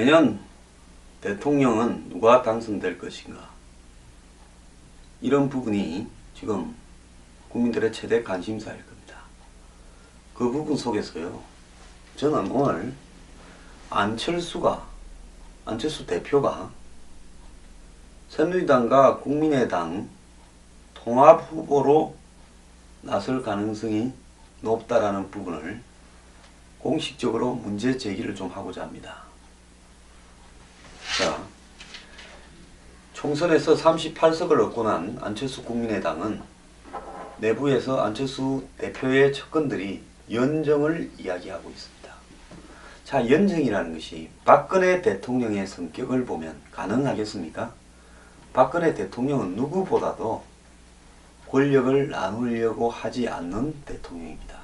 내년 대통령은 누가 당선될 것인가? 이런 부분이 지금 국민들의 최대 관심사일 겁니다. 그 부분 속에서요, 저는 오늘 안철수 대표가 새누리당과 국민의당 통합 후보로 나설 가능성이 높다라는 부분을 공식적으로 문제 제기를 좀 하고자 합니다. 자, 총선에서 38석을 얻고 난 안철수 국민의당은 내부에서 안철수 대표의 측근들이 연정을 이야기하고 있습니다. 자, 연정이라는 것이 박근혜 대통령의 성격을 보면 가능하겠습니까? 박근혜 대통령은 누구보다도 권력을 나누려고 하지 않는 대통령입니다.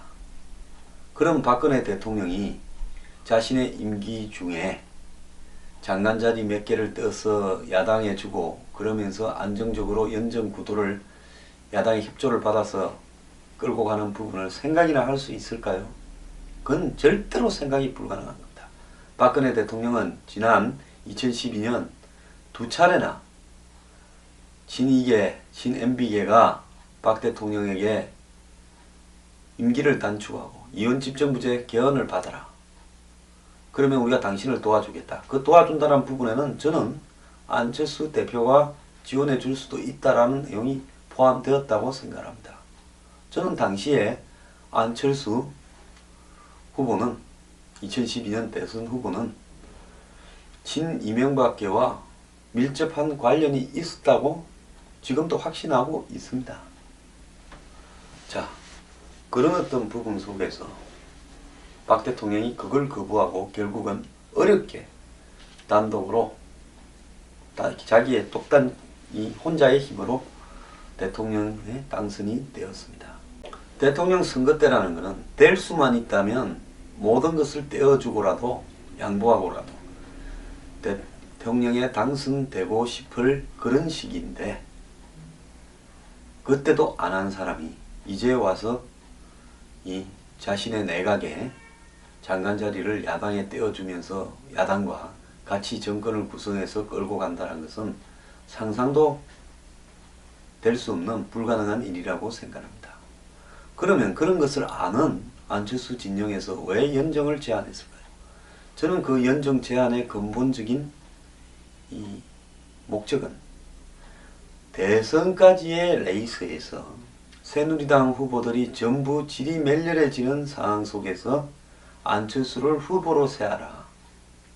그럼 박근혜 대통령이 자신의 임기 중에 장관 자리 몇 개를 떼어서 야당에 주고 그러면서 안정적으로 연정 구도를 야당의 협조를 받아서 끌고 가는 부분을 생각이나 할 수 있을까요? 그건 절대로 생각이 불가능한 겁니다. 박근혜 대통령은 지난 2012년 두 차례나 진2계, 진-MB계가 박 대통령에게 임기를 단축하고 이원 집정부제 개헌을 받아라. 그러면 우리가 당신을 도와주겠다. 그 도와준다는 부분에는 저는 안철수 대표가 지원해 줄 수도 있다라는 내용이 포함되었다고 생각합니다. 저는 당시에 안철수 후보는 2012년 대선 후보는 진-이명박계와 밀접한 관련이 있었다고 지금도 확신하고 있습니다. 자, 그런 어떤 부분 속에서 박 대통령이 그걸 거부하고 결국은 어렵게 단독으로 자기의 이 혼자의 힘으로 대통령에 당선이 되었습니다. 대통령 선거 때라는 것은 될 수만 있다면 모든 것을 떼어주고라도 양보하고라도 대통령에 당선되고 싶을 그런 시기인데 그때도 안 한 사람이 이제 와서 이 자신의 내각에 장관 자리를 야당에 떼어주면서 야당과 같이 정권을 구성해서 끌고 간다는 것은 상상도 될 수 없는 불가능한 일이라고 생각합니다. 그러면 그런 것을 아는 안철수 진영에서 왜 연정을 제안했을까요? 저는 그 연정 제안의 근본적인 이 목적은 대선까지의 레이스에서 새누리당 후보들이 전부 질이 멸렬해지는 상황 속에서 안철수를 후보로 세하라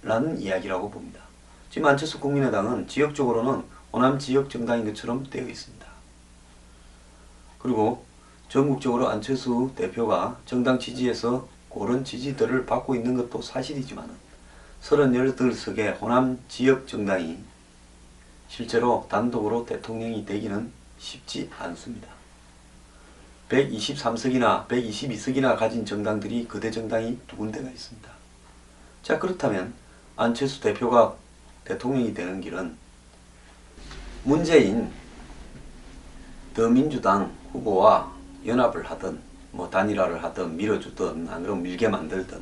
라는 이야기라고 봅니다. 지금 안철수 국민의당은 지역적으로는 호남 지역 정당인 것처럼 되어 있습니다. 그리고 전국적으로 안철수 대표가 정당 지지에서 그런 지지들을 받고 있는 것도 사실이지만 38석의 호남 지역 정당이 실제로 단독으로 대통령이 되기는 쉽지 않습니다. 123석이나 122석이나 가진 정당들이 거대 정당이 두 군데가 있습니다. 자, 그렇다면 안철수 대표가 대통령이 되는 길은 문재인 더민주당 후보와 연합을 하든 뭐 단일화를 하든 밀어주든 안 그러면 밀게 만들든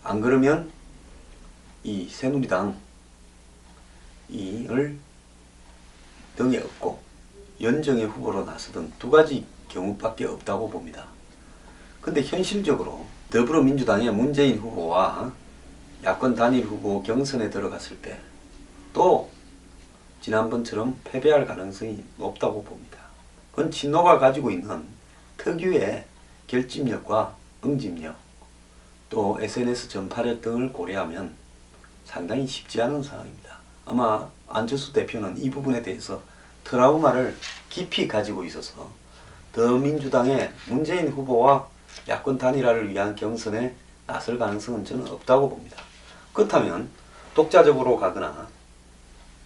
안 그러면 이 새누리당 이를 등에 업고 연정의 후보로 나서든 두 가지 경우밖에 없다고 봅니다. 근데 현실적으로 더불어민주당의 문재인 후보와 야권 단일 후보 경선에 들어갔을 때 또 지난번처럼 패배할 가능성이 높다고 봅니다. 그건 친노가 가지고 있는 특유의 결집력과 응집력 또 SNS 전파력 등을 고려하면 상당히 쉽지 않은 상황입니다. 아마 안철수 대표는 이 부분에 대해서 트라우마를 깊이 가지고 있어서 더민주당의 문재인 후보와 야권 단일화를 위한 경선에 나설 가능성은 저는 없다고 봅니다. 그렇다면 독자적으로 가거나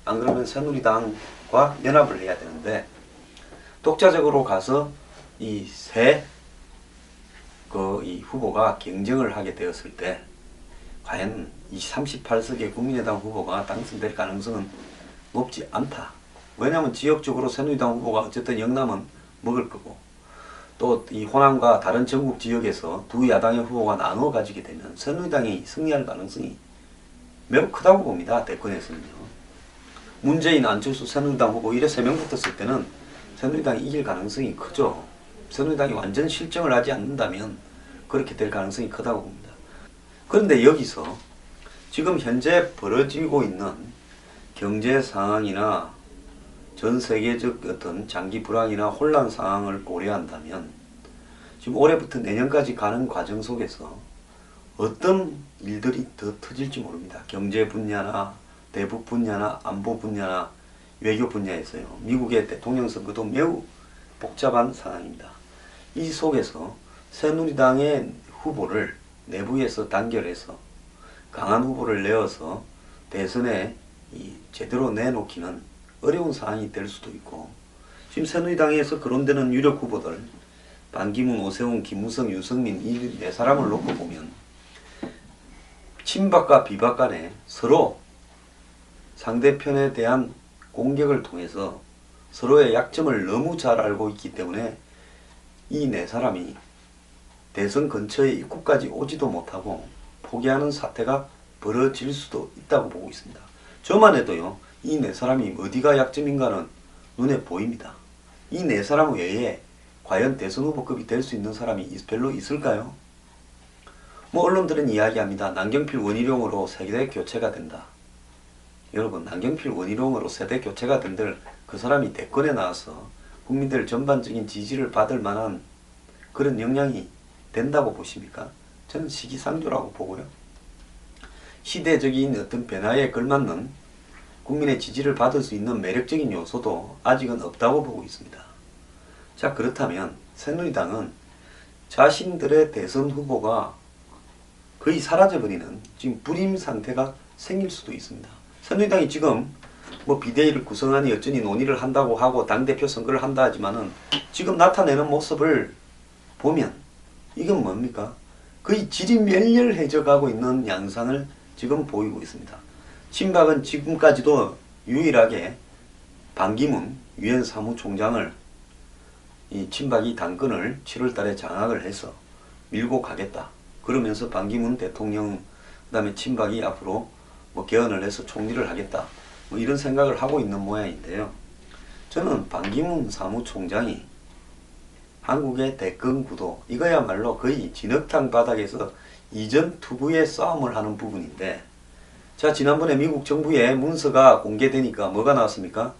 안 그러면 새누리당과 연합을 해야 되는데 독자적으로 가서 이 후보가 경쟁을 하게 되었을 때 과연 이 38석의 국민의당 후보가 당선될 가능성은 높지 않다. 왜냐하면 지역적으로 새누리당 후보가 어쨌든 영남은 먹을 거고 또 이 호남과 다른 전국 지역에서 두 야당의 후보가 나누어 가지게 되면 새누리당이 승리할 가능성이 매우 크다고 봅니다. 대권에서는요. 문재인, 안철수, 새누리당 후보 이래 3명 붙었을 때는 새누리당이 이길 가능성이 크죠. 새누리당이 완전 실정을 하지 않는다면 그렇게 될 가능성이 크다고 봅니다. 그런데 여기서 지금 현재 벌어지고 있는 경제 상황이나 전 세계적 어떤 장기 불황이나 혼란 상황을 고려한다면 지금 올해부터 내년까지 가는 과정 속에서 어떤 일들이 더 터질지 모릅니다. 경제 분야나 대북 분야나 안보 분야나 외교 분야에서요. 미국의 대통령 선거도 매우 복잡한 상황입니다. 이 속에서 새누리당의 후보를 내부에서 단결해서 강한 후보를 내어서 대선에 제대로 내놓기는 어려운 상황이 될 수도 있고, 지금 새누리당에서 거론되는 유력 후보들 반기문, 오세훈, 김무성, 유승민 이 4사람을 놓고 보면 친박과 비박 간에 서로 상대편에 대한 공격을 통해서 서로의 약점을 너무 잘 알고 있기 때문에 이 4사람이 대선 근처에 입구까지 오지도 못하고 포기하는 사태가 벌어질 수도 있다고 보고 있습니다. 저만 해도요, 이 4사람이 어디가 약점인가는 눈에 보입니다. 이 4사람 외에 과연 대선 후보급이 될 수 있는 사람이 별로 있을까요? 뭐 언론들은 이야기합니다. 남경필 원희룡으로 세대 교체가 된다. 여러분, 남경필 원희룡으로 세대 교체가 된들 그 사람이 대권에 나와서 국민들 전반적인 지지를 받을 만한 그런 역량이 된다고 보십니까? 저는 시기상조라고 보고요. 시대적인 어떤 변화에 걸맞는 국민의 지지를 받을 수 있는 매력적인 요소도 아직은 없다고 보고 있습니다. 자, 그렇다면 새누리당은 자신들의 대선 후보가 거의 사라져버리는 지금 불임 상태가 생길 수도 있습니다. 새누리당이 지금 뭐 비대위를 구성하니 여전히 논의를 한다고 하고 당대표 선거를 한다 하지만은 지금 나타내는 모습을 보면 이건 뭡니까? 거의 지리멸렬해져 가고 있는 양상을 지금 보이고 있습니다. 친박은 지금까지도 유일하게 반기문 유엔 사무총장을 이 친박이 당권을 7월 달에 장악을 해서 밀고 가겠다. 그러면서 반기문 대통령 그다음에 친박이 앞으로 뭐 개헌을 해서 총리를 하겠다. 뭐 이런 생각을 하고 있는 모양인데요. 저는 반기문 사무총장이 한국의 대권 구도 이거야말로 거의 진흙탕 바닥에서 이전 투구의 싸움을 하는 부분인데, 자, 지난번에 미국 정부의 문서가 공개되니까 뭐가 나왔습니까?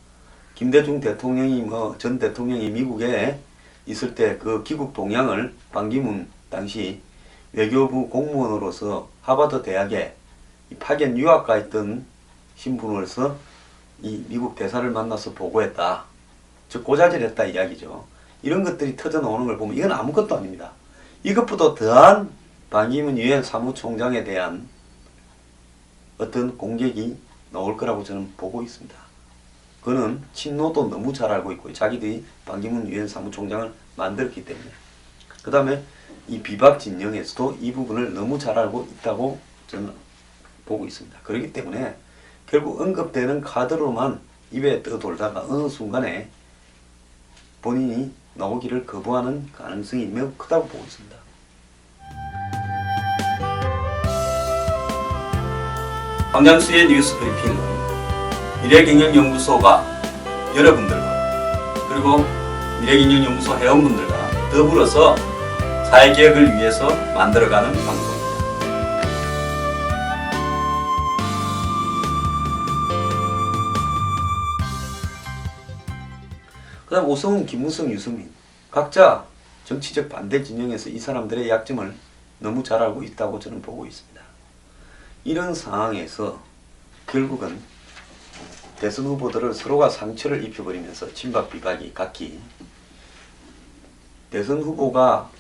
김대중 대통령이 전 대통령이 미국에 있을 때 그 귀국 동향을 반기문 당시 외교부 공무원으로서 하버드 대학에 파견 유학가 있던 신분으로서 이 미국 대사를 만나서 보고했다. 즉 고자질했다 이야기죠. 이런 것들이 터져 나오는 걸 보면 이건 아무것도 아닙니다. 이것보다 더한 반기문 유엔 사무총장에 대한 어떤 공격이 나올 거라고 저는 보고 있습니다. 그는 친노도 너무 잘 알고 있고 자기들이 반기문 유엔 사무총장을 만들었기 때문에, 그 다음에 이 비박 진영에서도 이 부분을 너무 잘 알고 있다고 저는 보고 있습니다. 그렇기 때문에 결국 언급되는 카드로만 입에 떠돌다가 어느 순간에 본인이 나오기를 거부하는 가능성이 매우 크다고 보고 있습니다. 황장수의 뉴스 브리핑은 미래경영연구소가 여러분들과 그리고 미래경영연구소 회원분들과 더불어서 사회개혁을 위해서 만들어가는 방송입니다. 그 다음 오세훈, 김무성, 유승민 각자 정치적 반대 진영에서 이 사람들의 약점을 너무 잘 알고 있다고 저는 보고 있습니다. 이런 상황에서 결국은 대선 후보들을 서로가 상처를 입혀버리면서 친박 비박이 각기 대선 후보가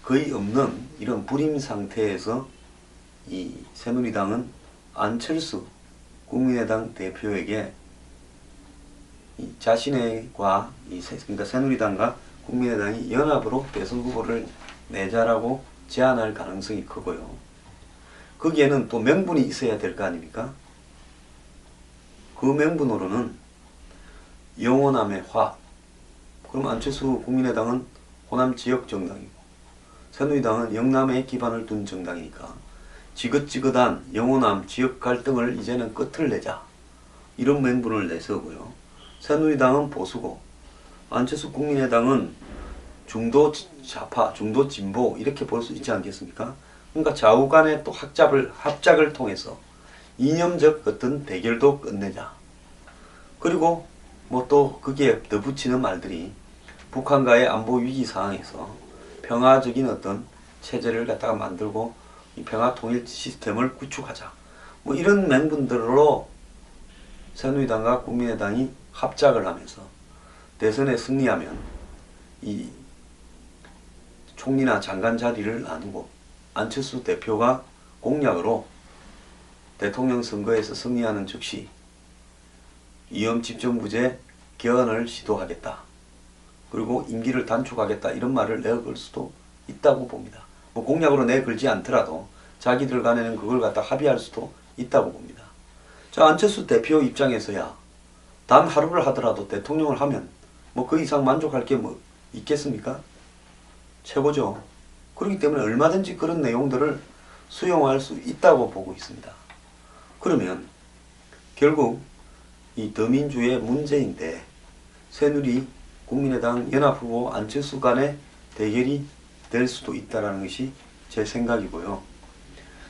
거의 없는 이런 불임 상태에서 이 새누리당은 안철수 국민의당 대표에게 자신과 그러니까 새누리당과 국민의당이 연합으로 대선 후보를 내자라고 제안할 가능성이 크고요. 거기에는 또 명분이 있어야 될 거 아닙니까? 그 명분으로는 영호남의 화합. 그럼 안철수 국민의당은 호남 지역 정당이고 새누리당은 영남에 기반을 둔 정당이니까 지긋지긋한 영호남 지역 갈등을 이제는 끝을 내자, 이런 맹분을 내세우고요. 새누리당은 보수고 안철수 국민의당은 중도 좌파, 중도 진보 이렇게 볼 수 있지 않겠습니까? 그러니까 좌우 간의 또 합작을 통해서 이념적 어떤 대결도 끝내자. 그리고 뭐 또 거기에 덧붙이는 말들이 북한과의 안보 위기 상황에서 평화적인 어떤 체제를 갖다가 만들고 이 평화 통일 시스템을 구축하자. 뭐 이런 맹분들로 새누리당과 국민의당이 합작을 하면서 대선에 승리하면 이 총리나 장관 자리를 나누고 안철수 대표가 공약으로 대통령 선거에서 승리하는 즉시 위험집정부제 개헌을 시도하겠다. 그리고 임기를 단축하겠다. 이런 말을 내걸 수도 있다고 봅니다. 뭐 공약으로 내걸지 않더라도 자기들 간에는 그걸 갖다 합의할 수도 있다고 봅니다. 자, 안철수 대표 입장에서야 단 하루를 하더라도 대통령을 하면 뭐 그 이상 만족할 게 뭐 있겠습니까? 최고죠. 그렇기 때문에 얼마든지 그런 내용들을 수용할 수 있다고 보고 있습니다. 그러면 결국 이 더민주의 문제인데 새누리 국민의당 연합후보 안철수 간의 대결이 될 수도 있다는 것이 제 생각이고요.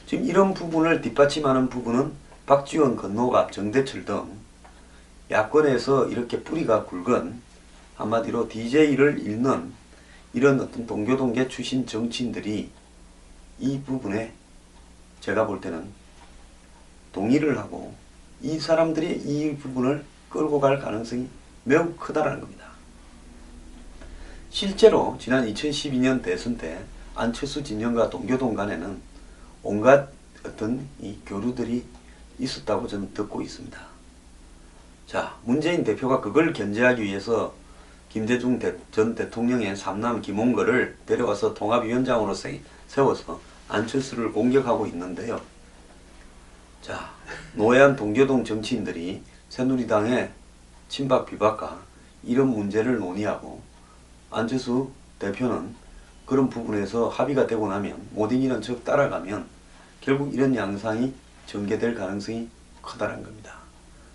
지금 이런 부분을 뒷받침하는 부분은 박지원, 건노갑, 정대철 등 야권에서 이렇게 뿌리가 굵은 한마디로 DJ를 읽는 이런 어떤 동교동계 출신 정치인들이 이 부분에 제가 볼 때는 동의를 하고 이 사람들이 이 부분을 끌고 갈 가능성이 매우 크다라는 겁니다. 실제로 지난 2012년 대선 때 안철수 진영과 동교동 간에는 온갖 어떤 이 교류들이 있었다고 저는 듣고 있습니다. 자, 문재인 대표가 그걸 견제하기 위해서 김대중 전 대통령의 삼남 김홍거를 데려와서 통합위원장으로 세워서 안철수를 공격하고 있는데요. 자, 노회한 동교동 정치인들이 새누리당의 친박 비박과 이런 문제를 논의하고 안철수 대표는 그런 부분에서 합의가 되고 나면 못 이기는 척 따라가면 결국 이런 양상이 전개될 가능성이 크다는 겁니다.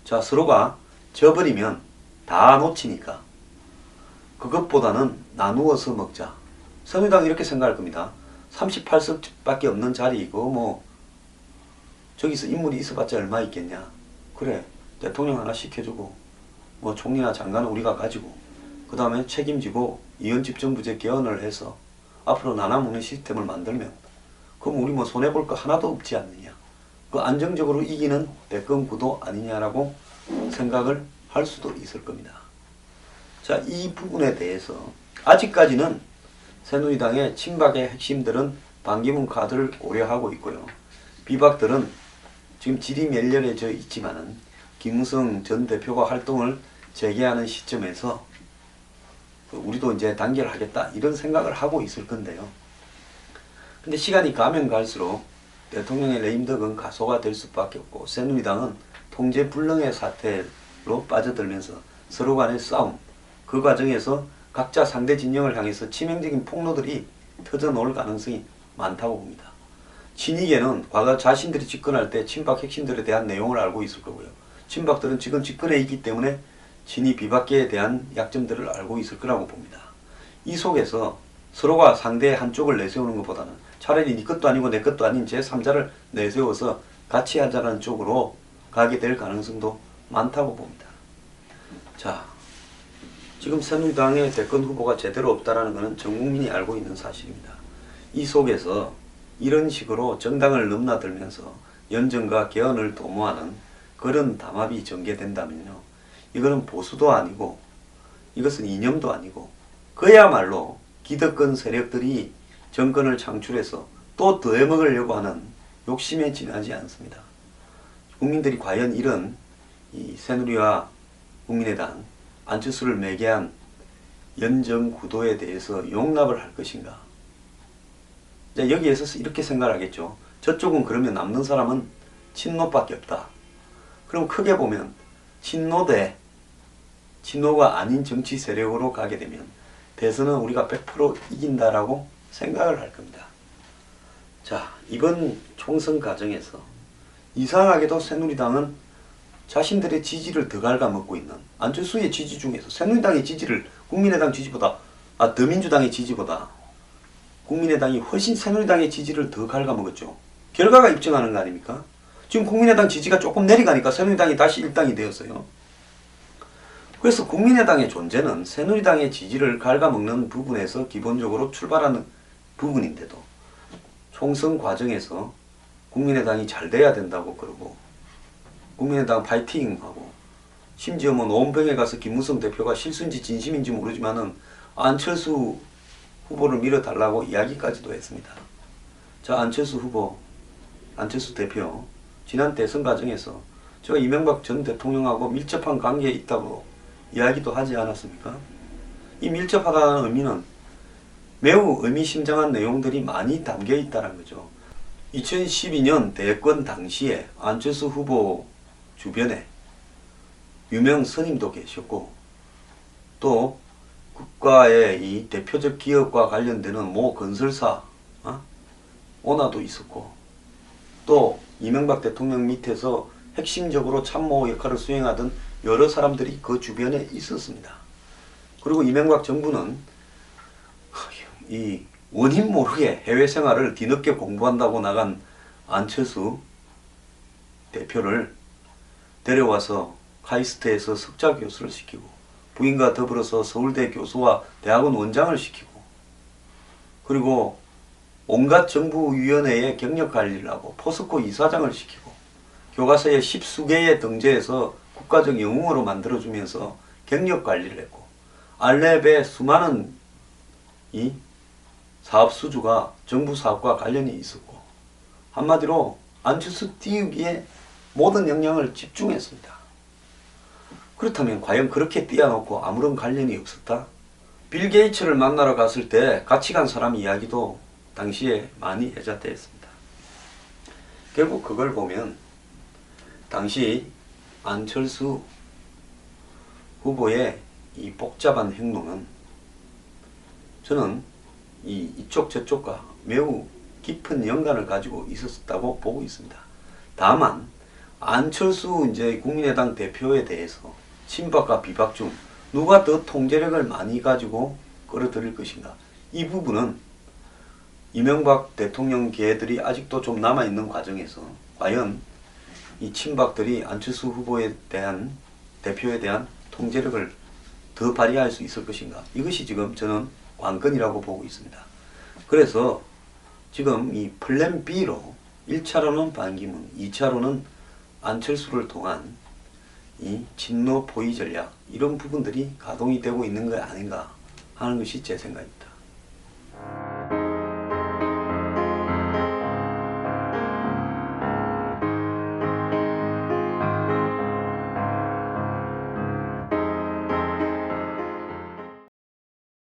자, 서로가 져버리면 다 놓치니까 그것보다는 나누어서 먹자. 새누리당 이렇게 생각할 겁니다. 38석밖에 없는 자리이고 뭐 저기서 인물이 있어봤자 얼마 있겠냐. 그래, 대통령 하나 시켜주고 뭐 총리나 장관은 우리가 가지고 그 다음에 책임지고 이원집정부제 개헌을 해서 앞으로 나눠먹는 시스템을 만들면 그럼 우리 뭐 손해볼 거 하나도 없지 않느냐. 그 안정적으로 이기는 대권 구도 아니냐라고 생각을 할 수도 있을 겁니다. 자, 이 부분에 대해서 아직까지는 새누리당의 친박의 핵심들은 반기문 카드를 고려하고 있고요. 비박들은 지금 질이 멸렬해져 있지만은 김무성 전 대표가 활동을 재개하는 시점에서 우리도 이제 단결하겠다 이런 생각을 하고 있을 건데요. 근데 시간이 가면 갈수록 대통령의 레임덕은 가소가 될 수밖에 없고 새누리당은 통제불능의 사태로 빠져들면서 서로 간의 싸움, 그 과정에서 각자 상대 진영을 향해서 치명적인 폭로들이 터져나올 가능성이 많다고 봅니다. 친이계는 과거 자신들이 집권할 때 친박 핵심들에 대한 내용을 알고 있을 거고요. 친박들은 지금 집권에 있기 때문에 친이 비박계에 대한 약점들을 알고 있을 거라고 봅니다. 이 속에서 서로가 상대 한쪽을 내세우는 것보다는 차라리 네 것도 아니고 내 것도 아닌 제3자를 내세워서 같이 하자는 쪽으로 가게 될 가능성도 많다고 봅니다. 자, 지금 새누리당의 대권 후보가 제대로 없다는 것은 전 국민이 알고 있는 사실입니다. 이 속에서 이런 식으로 정당을 넘나들면서 연정과 개헌을 도모하는 그런 담합이 전개된다면요. 이거는 보수도 아니고 이것은 이념도 아니고 그야말로 기득권 세력들이 정권을 창출해서 또 더해먹으려고 하는 욕심에 지나지 않습니다. 국민들이 과연 이런 이 새누리와 국민의당 안철수를 매개한 연정 구도에 대해서 용납을 할 것인가. 여기에서 이렇게 생각을 하겠죠. 저쪽은 그러면 남는 사람은 친노밖에 없다. 그럼 크게 보면 친노 대 친노가 아닌 정치 세력으로 가게 되면 대선은 우리가 100% 이긴다라고 생각을 할 겁니다. 자, 이번 총선 과정에서 이상하게도 새누리당은 자신들의 지지를 더 갉아먹고 있는 안철수의 지지 중에서 새누리당의 지지를 국민의당 지지보다 더민주당의 지지보다 국민의당이 훨씬 새누리당의 지지를 더 갉아먹었죠. 결과가 입증하는 거 아닙니까? 지금 국민의당 지지가 조금 내려가니까 새누리당이 다시 일당이 되었어요. 그래서 국민의당의 존재는 새누리당의 지지를 갉아먹는 부분에서 기본적으로 출발하는 부분인데도 총선 과정에서 국민의당이 잘 돼야 된다고 그러고 국민의당 파이팅하고 심지어 뭐 노원병에 가서 김무성 대표가 실수인지 진심인지 모르지만은 안철수 후보를 밀어달라고 이야기까지도 했습니다. 자, 안철수 후보, 안철수 대표 지난 대선 과정에서 제가 이명박 전 대통령하고 밀접한 관계에 있다고 이야기도 하지 않았습니까? 이 밀접하다는 의미는 매우 의미심장한 내용들이 많이 담겨 있다는 거죠. 2012년 대권 당시에 안철수 후보 주변에 유명 스님도 계셨고 또 국가의 이 대표적 기업과 관련되는 모 건설사 오나도 있었고 또 이명박 대통령 밑에서 핵심적으로 참모 역할을 수행하던 여러 사람들이 그 주변에 있었습니다. 그리고 이명박 정부는 이 원인 모르게 해외 생활을 뒤늦게 공부한다고 나간 안철수 대표를 데려와서 카이스트에서 석좌 교수를 시키고 부인과 더불어서 서울대 교수와 대학원 원장을 시키고 그리고 온갖 정부위원회의 경력 관리를 하고 포스코 이사장을 시키고 교과서에 10수개의 등재해서 국가적 영웅으로 만들어주면서 경력 관리를 했고 알랩의 수많은 이 사업 수주가 정부 사업과 관련이 있었고 한마디로 안철수 띄우기에 모든 역량을 집중했습니다. 그렇다면 과연 그렇게 띄워놓고 아무런 관련이 없었다? 빌 게이츠를 만나러 갔을 때 같이 간 사람 이야기도 당시에 많이 회자되었습니다. 결국 그걸 보면 당시 안철수 후보의 이 복잡한 행동은 저는 이쪽 저쪽과 매우 깊은 연관을 가지고 있었다고 보고 있습니다. 다만 안철수 이제 국민의당 대표에 대해서 친박과 비박 중 누가 더 통제력을 많이 가지고 끌어들일 것인가, 이 부분은 이명박 대통령 계들이 아직도 좀 남아있는 과정에서 과연 이 친박들이 안철수 후보에 대한 대표에 대한 통제력을 더 발휘할 수 있을 것인가, 이것이 지금 저는 관건이라고 보고 있습니다. 그래서 지금 이 플랜 B로 1차로는 반기문, 2차로는 안철수를 통한 이 친노 포위 전략, 이런 부분들이 가동이 되고 있는 거 아닌가 하는 것이 제 생각입니다.